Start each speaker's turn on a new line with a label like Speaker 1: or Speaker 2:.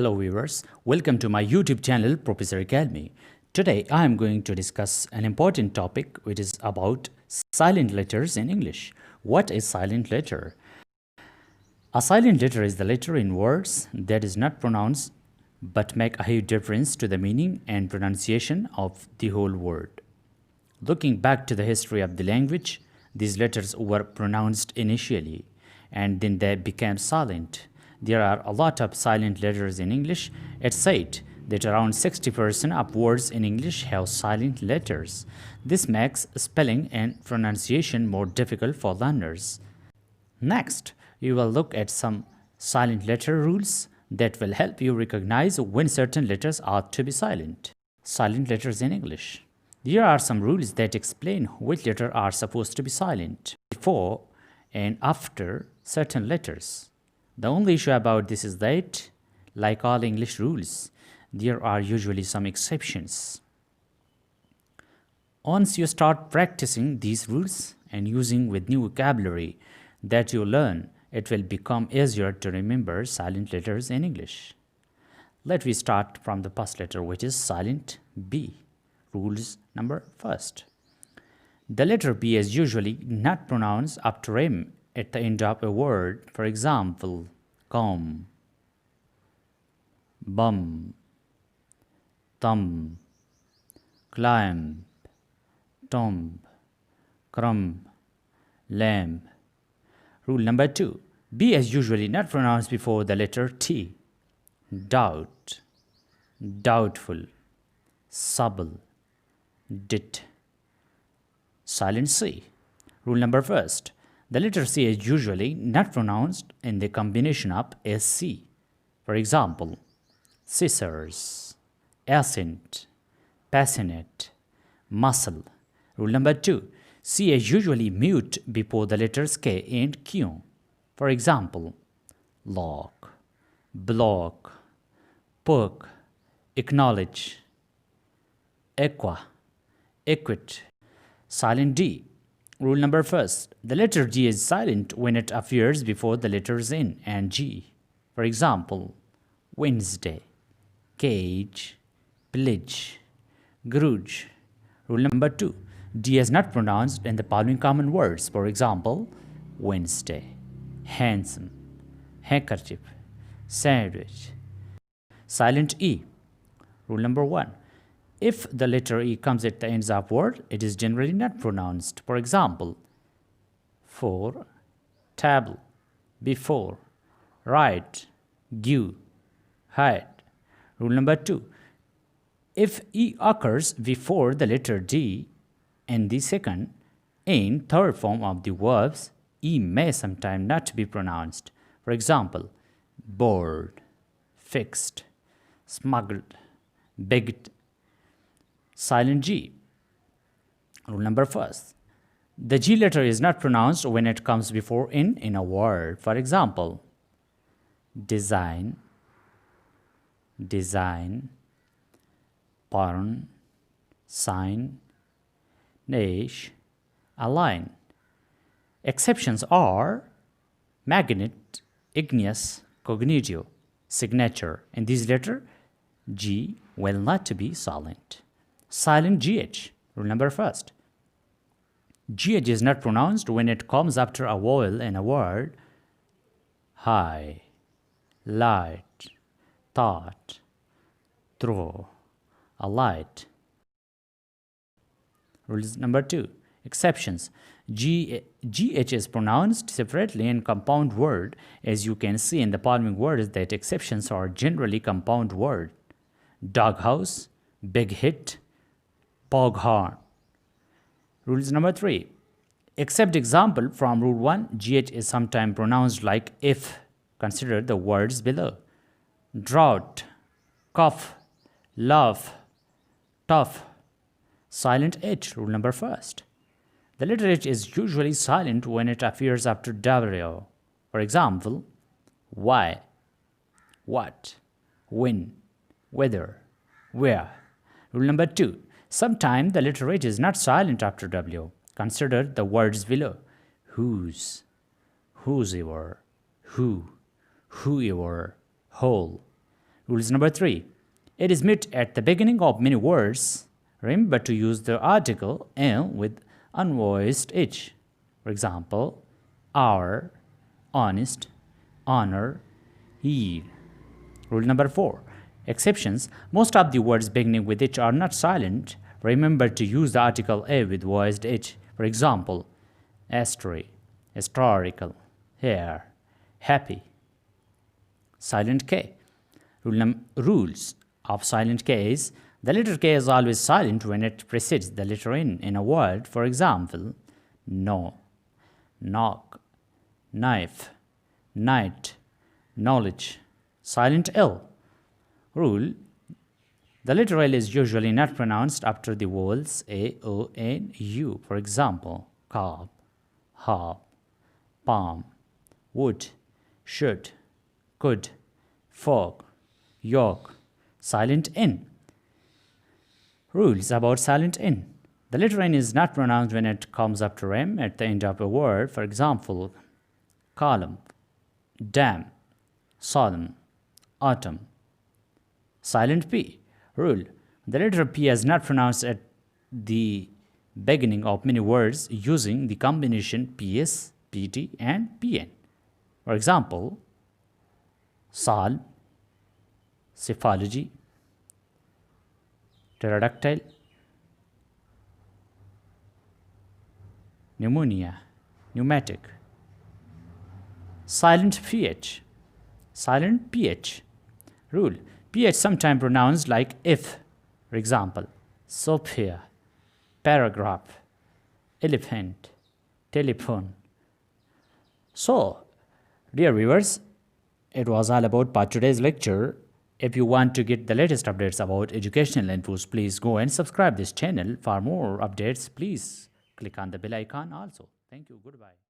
Speaker 1: Hello viewers, welcome to my YouTube channel Professor Academy. Today I am going to discuss an important topic which is about silent letters in English. What is silent letter? A silent letter is the letter in words that is not pronounced but make a huge difference to the meaning and pronunciation of the whole word. Looking back to the history of the language, these letters were pronounced initially and then they became silent. There are a lot of silent letters in English. It's said that around 60% of words in English have silent letters. This makes spelling and pronunciation more difficult for learners. Next, you will look at some silent letter rules that will help you recognize when certain letters ought to be silent. Silent letters in English. Here are some rules that explain which letters are supposed to be silent before and after certain letters. The only issue about this is that, like all English rules, there are usually some exceptions. Once you start practicing these rules and using with new vocabulary that you learn, it will become easier to remember silent letters in English. Let me start from the first letter, which is silent B. Rules number first. The letter B is usually not pronounced after M at the end of a word. For example, comb, bum, thumb, climb, tomb, crumb, lamb. Rule number 2. B is usually not pronounced before the letter T. Doubt, doubtful, supple, dit. Silent C. Rule number first. The letter C is usually not pronounced in the combination of SC. For example, scissors, accent, passionate, muscle. Rule number 2. C is usually mute before the letters K and Q. For example, lock, block, perk, acknowledge, equa, equate. Silent D. Rule number first. The letter D is silent when it appears before the letters N and G. For example, Wednesday, cage, pledge, grudge. Rule number 2. D is not pronounced in the following common words. For example, Wednesday, handsome, handkerchief, sandwich. Silent E. Rule number 1. If the letter E comes at the ends of word, it is generally not pronounced. For example, for, table, before, right, give, hide. Rule number 2. If E occurs before the letter D in the second and third form of the verbs, E may sometimes not be pronounced. For example, bored, fixed, smuggled, begged. Silent G. Rule number first. The G letter is not pronounced when it comes before N in a word. For example, design, pawn, sign, niche, align. Exceptions are magnet, igneous, cognitio, signature. In this letter, G will not be silent. Silent GH. Rule number first. GH is not pronounced when it comes after a vowel in a word. High, light, thought, throw, alight. Rules number 2. Exceptions. GH is pronounced separately in compound word. As you can see in the following words that exceptions are generally compound word. Doghouse, big hit, foghorn. Rules number 3. Except example from rule 1, GH is sometimes pronounced like if. Consider the words below. Drought, cough, love, tough. Silent H. Rule number first. The letter H is usually silent when it appears after W. For example, why, what, when, whether, where. Rule number 2. Sometimes the letter H is not silent after W. Consider the words below. Whose, whosever, who, whoever, whole. Rules number 3. It is myth at the beginning of many words. Remember to use the article "in" with unvoiced h. For example, our, honest, honor, year. Rule number 4. Exceptions. Most of the words beginning with h are not silent. Remember to use the article "a" with voiced h. For example, astray, historical, hair, happy. Silent K. Rules of silent K is the letter K is always silent when it precedes the letter N in a word. For example, no, knock, knife, night, knowledge. Silent L. Rule. The letter L is usually not pronounced after the vowels A, O, N, U. For example, cob, hob, palm, would, should, could, fog, yoke. Silent N. Rules about silent N. The letter N is not pronounced when it comes after M at the end of a word. For example, column, dam, solemn, autumn. Silent P. Rule. The letter P is not pronounced at the beginning of many words using the combination PS, PT, and PN. For example, psalm, cephalogy, pterodactyl, pneumonia, pneumatic. Silent PH. Silent PH. Rule. PH sometimes pronounced like if. For example, Sophia, paragraph, elephant, telephone. So, dear viewers, it was all about today's lecture. If you want to get the latest updates about educational infos, please go and subscribe this channel. For more updates, please click on the bell icon also. Thank you. Goodbye.